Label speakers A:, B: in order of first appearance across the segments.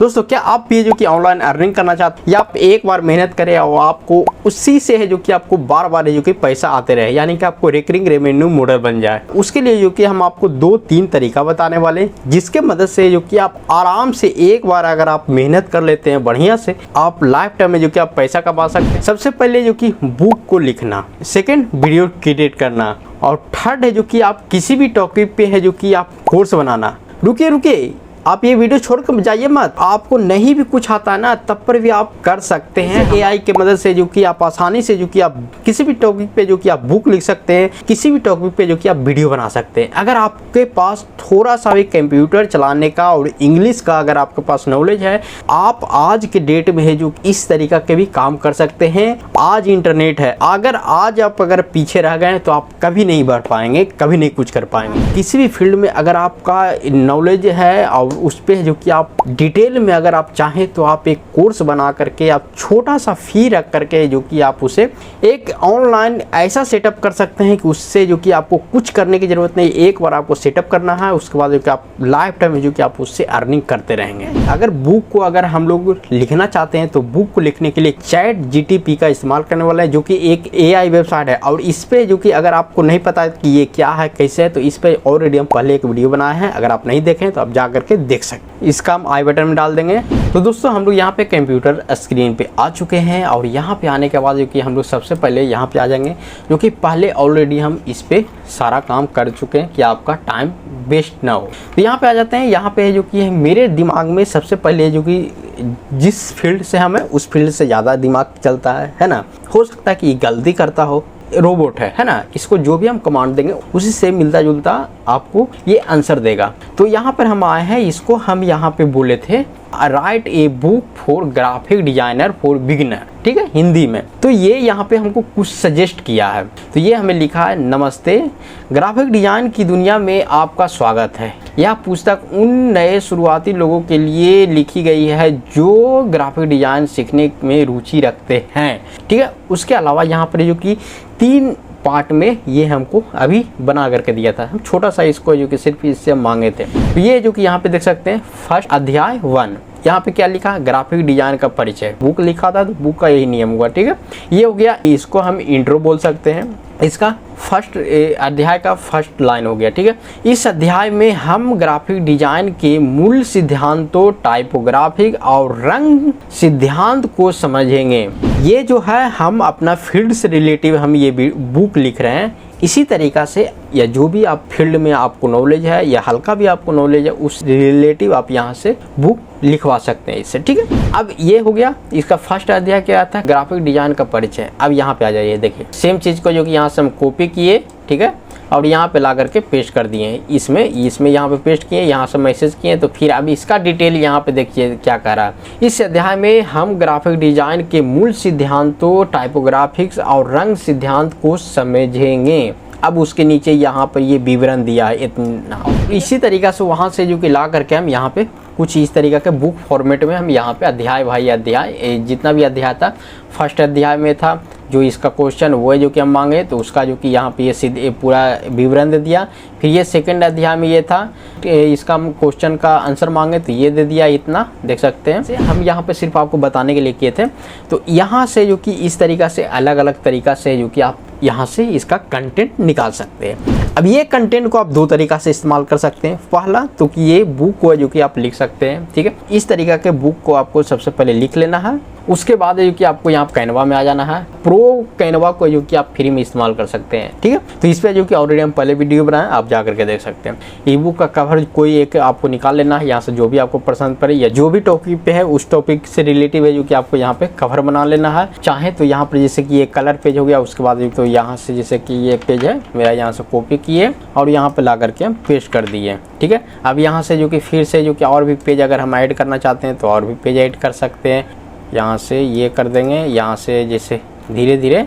A: दोस्तों क्या आप भी जो कि ऑनलाइन अर्निंग करना चाहते हैं या आप एक बार मेहनत करें और आपको उसी से है जो कि आपको बार बार है जो कि पैसा आते रहे, यानी कि आपको रिकरिंग रेवेन्यू मॉडल बन जाए, उसके लिए जो कि हम आपको 2-3 तरीका बताने वाले हैं, जिसके मदद से जो कि आप आराम से एक बार अगर आप मेहनत कर लेते हैं बढ़िया से, आप लाइफ टाइम में जो कि आप पैसा कमा सकते हैं। सबसे पहले जो कि बुक को लिखना, सेकेंड वीडियो क्रिएट करना, और थर्ड है जो कि आप किसी भी टॉपिक पे है जो कि आप कोर्स बनाना। रुकिए आप ये वीडियो छोड़कर जाइए मत, आपको नहीं भी कुछ आता है ना तब पर भी आप कर सकते हैं। एआई की मदद से जो कि आप आसानी से जो कि आप किसी भी टॉपिक पे जो कि आप बुक लिख सकते हैं, किसी भी टॉपिक पे जो कि आप वीडियो बना सकते हैं। अगर आपके पास थोड़ा सा भी कंप्यूटर चलाने का और इंग्लिश का अगर आपके पास नॉलेज है, आप आज के डेट में है जो इस तरीका के भी काम कर सकते हैं। आज इंटरनेट है, अगर आज आप अगर पीछे रह गए तो आप कभी नहीं बढ़ पाएंगे, कभी नहीं कुछ कर पाएंगे। किसी भी फील्ड में अगर आपका नॉलेज है और उस पे जो कि आप डिटेल में अगर आप चाहें तो आप एक कोर्स बना करके आप छोटा सा फी रख करके जो कि आप उसे एक ऑनलाइन ऐसा सेटअप कर सकते हैं कि उससे जो कि आपको कुछ करने की ज़रूरत नहीं, एक बार आपको सेटअप करना है, उसके बाद जो कि आप लाइफ टाइम में जो कि आप उससे अर्निंग करते रहेंगे। अगर बुक को अगर हम लोग लिखना चाहते हैं तो बुक को लिखने के लिए ChatGPT का इस्तेमाल करने वाला है, जो कि एक AI वेबसाइट है। और इस पे जो कि अगर आपको नहीं पता कि ये क्या है कैसे है, तो इस पे ऑलरेडी हम पहले एक वीडियो बनाया है, अगर आप नहीं देखें तो आप जा करके देख सकते हैं। इसका हम आई बटन में डाल देंगे। तो दोस्तों हम लोग यहाँ पे कंप्यूटर स्क्रीन पे आ चुके हैं, और यहाँ पे आने के बाद जो कि हम लोग सबसे पहले यहाँ पे आ जाएंगे, जो कि पहले ऑलरेडी हम इस पे सारा काम कर चुके हैं कि आपका टाइम वेस्ट ना हो। तो यहाँ पे आ जाते हैं। यहाँ पे जो कि मेरे दिमाग में सबसे पहले जो कि जिस फील्ड से हमें उस फील्ड से ज़्यादा दिमाग चलता है ना, हो सकता है कि गलती करता हो, रोबोट है ना, इसको जो भी हम कमांड देंगे उसी से मिलता जुलता आपको ये आंसर देगा। तो यहाँ पर हम आए हैं, इसको हम यहाँ पे बोले थे right a book for graphic designer for beginner, ठीक है, हिंदी में। तो ये यहाँ पे हमको कुछ सजेस्ट किया है, तो ये हमें लिखा है, नमस्ते, ग्राफिक डिजाइन की दुनिया में आपका स्वागत है। यह पुस्तक उन नए शुरुआती लोगों के लिए लिखी गई है जो ग्राफिक डिजाइन सीखने में रुचि रखते हैं, ठीक है। उसके अलावा यहाँ पर जो कि 3 पार्ट में ये हमको अभी बना करके दिया था, हम छोटा सा इसको जो कि सिर्फ इससे मांगे थे। तो ये जो कि यहाँ पे देख सकते हैं, फर्स्ट अध्याय 1, यहाँ पे क्या लिखा है, ग्राफिक डिजाइन का परिचय। बुक लिखा था तो बुक का यही नियम हुआ, ठीक है। ये हो गया, इसको हम इंट्रो बोल सकते हैं। इसका फर्स्ट अध्याय का फर्स्ट लाइन हो गया, ठीक है। इस अध्याय में हम ग्राफिक डिजाइन के मूल सिद्धांतों, टाइपोग्राफिक और रंग सिद्धांत को समझेंगे। ये जो है हम अपना फील्ड से रिलेटिव हम ये बुक लिख रहे हैं। इसी तरीका से या जो भी आप फील्ड में आपको नॉलेज है या हल्का भी आपको नॉलेज है उस रिलेटिव आप यहाँ से बुक लिखवा सकते हैं इससे, ठीक है। अब ये हो गया, इसका फर्स्ट अध्याय क्या आता है, ग्राफिक डिजाइन का परिचय। अब यहाँ पे आ जाइए, देखिए सेम चीज़ को जो कि यहाँ से हम कॉपी किए, ठीक है, और यहाँ पे ला करके पेस्ट कर दिए हैं, इसमें यहाँ पे पेस्ट किए, यहाँ से मैसेज किए। तो फिर अब इसका डिटेल यहाँ पे देखिए क्या कह रहा है। इस अध्याय में हम ग्राफिक डिजाइन के मूल सिद्धांतों, टाइपोग्राफिक्स और रंग सिद्धांत को समझेंगे। अब उसके नीचे यहाँ पर ये विवरण दिया है इतना। इसी तरीका से वहाँ से जो कि ला करके हम यहाँ पे कुछ इस तरीका के बुक फॉर्मेट में हम यहाँ पे अध्याय भाई अध्याय, जितना भी अध्याय था, फर्स्ट अध्याय में था जो इसका क्वेश्चन वो है जो कि हम मांगे, तो उसका जो कि यहाँ पे ये पूरा विवरण दे दिया। फिर ये सेकंड अध्याय में ये था, इसका हम क्वेश्चन का आंसर मांगे तो ये दे दिया, इतना देख सकते हैं। हम यहाँ पे सिर्फ आपको बताने के लिए किए थे। तो यहाँ से जो कि इस तरीका से अलग अलग तरीका से जो कि आप यहाँ से इसका कंटेंट निकाल सकते हैं। अब ये कंटेंट को आप 2 तरीका से इस्तेमाल कर सकते हैं। पहला तो कि ये बुक को जो कि आप लिख सकते हैं, ठीक है। इस तरीका के बुक को आपको सबसे पहले लिख लेना है, उसके बाद जो कि आपको यहाँ कैनवा में आ जाना है। प्रो कैनवा को जो कि आप फ्री में इस्तेमाल कर सकते हैं, ठीक है। तो इस पर जो कि ऑलरेडी हम पहले वीडियो बनाए, आप जा करके देख सकते हैं। ई बुक का कवर कोई एक आपको निकाल लेना है, यहाँ से जो भी आपको पसंद पड़े या जो भी टॉपिक पे है उस टॉपिक से रिलेटिव है जो कि आपको यहाँ पे कवर बना लेना है। चाहे तो यहाँ पर जैसे कि ये कलर पेज हो गया, उसके बाद तो यहाँ से जैसे कि ये पेज है मेरा, यहाँ से कॉपी किए और यहाँ पे ला करके हम पेस्ट कर दिए, ठीक है। अब यहाँ से जो कि फिर से जो कि और भी पेज अगर हम ऐड करना चाहते हैं तो और भी पेज ऐड कर सकते हैं। यहाँ से ये कर देंगे, यहाँ से जैसे धीरे धीरे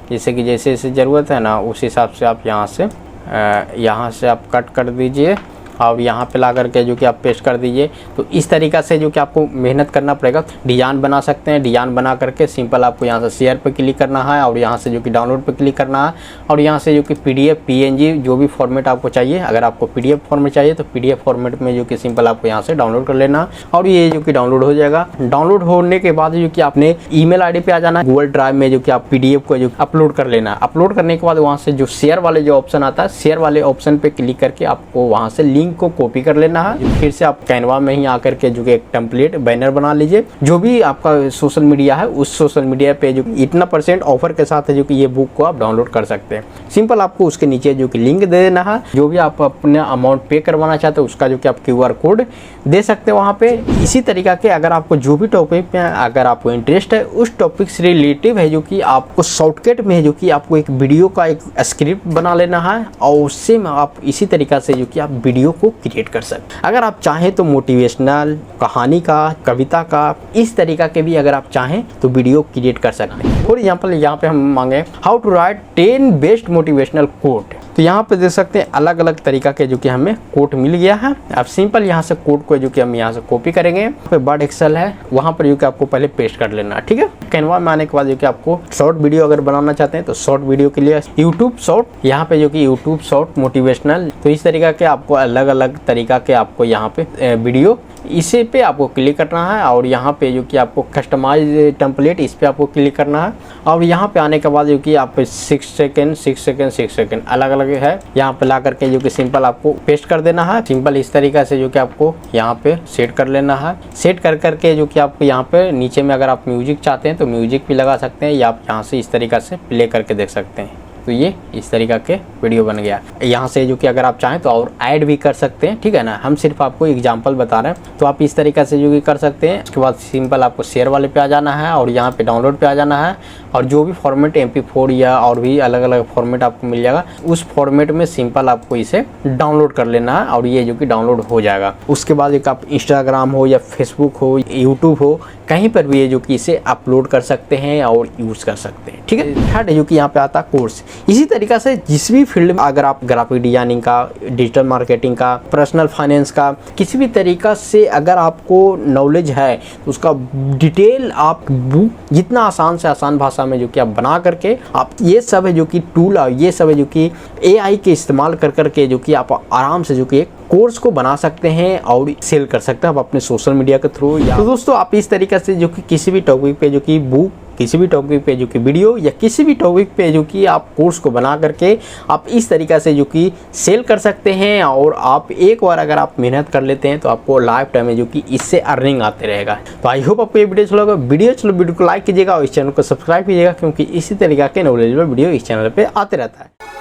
A: जैसे कि जैसे जैसे ज़रूरत है ना उस हिसाब से आप यहाँ से आप कट कर दीजिए और यहाँ पे ला करके जो कि आप पेस्ट कर दीजिए। तो इस तरीक़ा से जो कि आपको मेहनत करना पड़ेगा। डिज़ाइन बना सकते हैं, डिज़ाइन बना करके सिंपल आपको यहाँ से शेयर पे क्लिक करना है और यहाँ से जो कि डाउनलोड पे क्लिक करना है और यहाँ से जो कि PDF PNG जो भी फॉर्मेट आपको चाहिए, अगर आपको PDF फॉर्मेट चाहिए तो PDF फॉर्मेट में जो कि सिंपल आपको यहाँ से डाउनलोड कर लेना और ये जो कि डाउनलोड हो जाएगा। डाउनलोड होने के बाद जो कि आपने ईमेल आईडी पे आ जाना है, गूगल ड्राइव में जो कि आप PDF को जो अपलोड कर लेना। अपलोड करने के बाद वहाँ से जो शेयर वाले जो ऑप्शन आता है, शेयर वाले ऑप्शन पे क्लिक करके आपको वहाँ से लिंक को कॉपी कर लेना है। फिर से आप कैनवा में ही आकर के जो कि एक टेम्पलेट बैनर बना लीजिए। जो भी आपका सोशल मीडिया है उस सोशल मीडिया पे जो इतना % ऑफर के साथ है जो कि ये बुक को आप डाउनलोड कर सकते हैं। सिंपल आपको उसके नीचे जो कि लिंक दे देना है। जो भी आप अपना अमाउंट पे करवाना चाहते हो उसका जो कि आप QR कोड दे सकते हैं वहाँ पे। इसी तरीका के अगर आपको जो भी टॉपिक में अगर आपको इंटरेस्ट है उस टॉपिक से रिलेटिव है जो कि आपको शॉर्टकट में है जो कि आपको एक वीडियो का एक स्क्रिप्ट बना लेना है और उससे में आप इसी तरीका से जो कि आप वीडियो को क्रिएट कर सकते हैं। अगर आप चाहें तो मोटिवेशनल, कहानी का, कविता का, इस तरीका के भी अगर आप चाहें तो वीडियो क्रिएट कर सकते हैं। फॉर एग्जाम्पल यहाँ पे हम मांगे how to write 10 best motivational quote, तो यहाँ पे देख सकते हैं अलग अलग तरीका के जो कि हमें कोट मिल गया है। अब सिंपल यहाँ से कोट को जो कि हम यहाँ से कॉपी करेंगे। पे वर्ड एक्सेल है वहाँ पर जो कि आपको पहले पेस्ट कर लेना है, ठीक है। कैनवा में आने के बाद जो कि आपको शॉर्ट वीडियो अगर बनाना चाहते हैं तो शॉर्ट वीडियो के लिए यूट्यूब शॉर्ट, यहाँ पे जो कि यूट्यूब शॉर्ट मोटिवेशनल, तो इस तरीका के आपको अलग अलग तरीका के आपको यहाँ पे वीडियो इसे पे आपको क्लिक करना है और यहाँ पे जो कि आपको कस्टमाइज टेम्पलेट इस पे आपको क्लिक करना है और यहाँ पे आने के बाद जो कि आप 6 सेकंड अलग अलग है यहाँ पे ला करके जो कि सिंपल आपको पेस्ट कर देना है। सिंपल इस तरीका से जो कि आपको यहाँ पे सेट कर लेना है। सेट कर करके जो कि आपको यहाँ पे नीचे में अगर आप म्यूजिक चाहते हैं तो म्यूजिक भी लगा सकते हैं या आप यहाँ से इस तरीका से प्ले करके देख सकते हैं। तो ये इस तरीका के वीडियो बन गया। यहाँ से जो कि अगर आप चाहें तो और ऐड भी कर सकते हैं, ठीक है ना। हम सिर्फ आपको एग्जांपल बता रहे हैं तो आप इस तरीका से जो कि कर सकते हैं। उसके बाद सिंपल आपको शेयर वाले पे आ जाना है और यहाँ पे डाउनलोड पे आ जाना है और जो भी फॉर्मेट MP4 या और भी अलग अलग फॉर्मेट आपको मिल जाएगा उस फॉर्मेट में सिंपल आपको इसे डाउनलोड कर लेना है और ये जो कि डाउनलोड हो जाएगा। उसके बाद एक आप इंस्टाग्राम हो या फेसबुक हो, यूट्यूब हो, कहीं पर भी ये जो कि इसे अपलोड कर सकते हैं और यूज़ कर सकते हैं, ठीक है। थर्ड जो कि यहाँ पे आता है कोर्स। इसी तरीका से जिस भी फील्ड में अगर आप ग्राफिक डिजाइनिंग का, डिजिटल मार्केटिंग का, पर्सनल फाइनेंस का, किसी भी तरीका से अगर आपको नॉलेज है तो उसका डिटेल आप बुक जितना आसान से आसान भाषा में जो कि आप बना करके आप ये सब है जो कि टूल और ये सब है जो कि AI के इस्तेमाल कर करके जो कि आप आराम से जो कि एक कोर्स को बना सकते हैं और सेल कर सकते हैं आप अपने सोशल मीडिया के थ्रू। या तो दोस्तों आप इस तरीके से जो कि किसी भी टॉपिक पे जो कि बुक, किसी भी टॉपिक पे जो कि वीडियो या किसी भी टॉपिक पे जो कि आप कोर्स को बना करके आप इस तरीका से जो कि सेल कर सकते हैं और आप एक बार अगर आप मेहनत कर लेते हैं तो आपको लाइफ टाइम में जो कि इससे अर्निंग आते रहेगा। तो आई होप आपको ये वीडियो अच्छा लगा। वीडियो को लाइक कीजिएगा और इस चैनल को सब्सक्राइब कीजिएगा क्योंकि इसी तरीका के नॉलेजेबल वीडियो इस चैनल पर आते रहता है।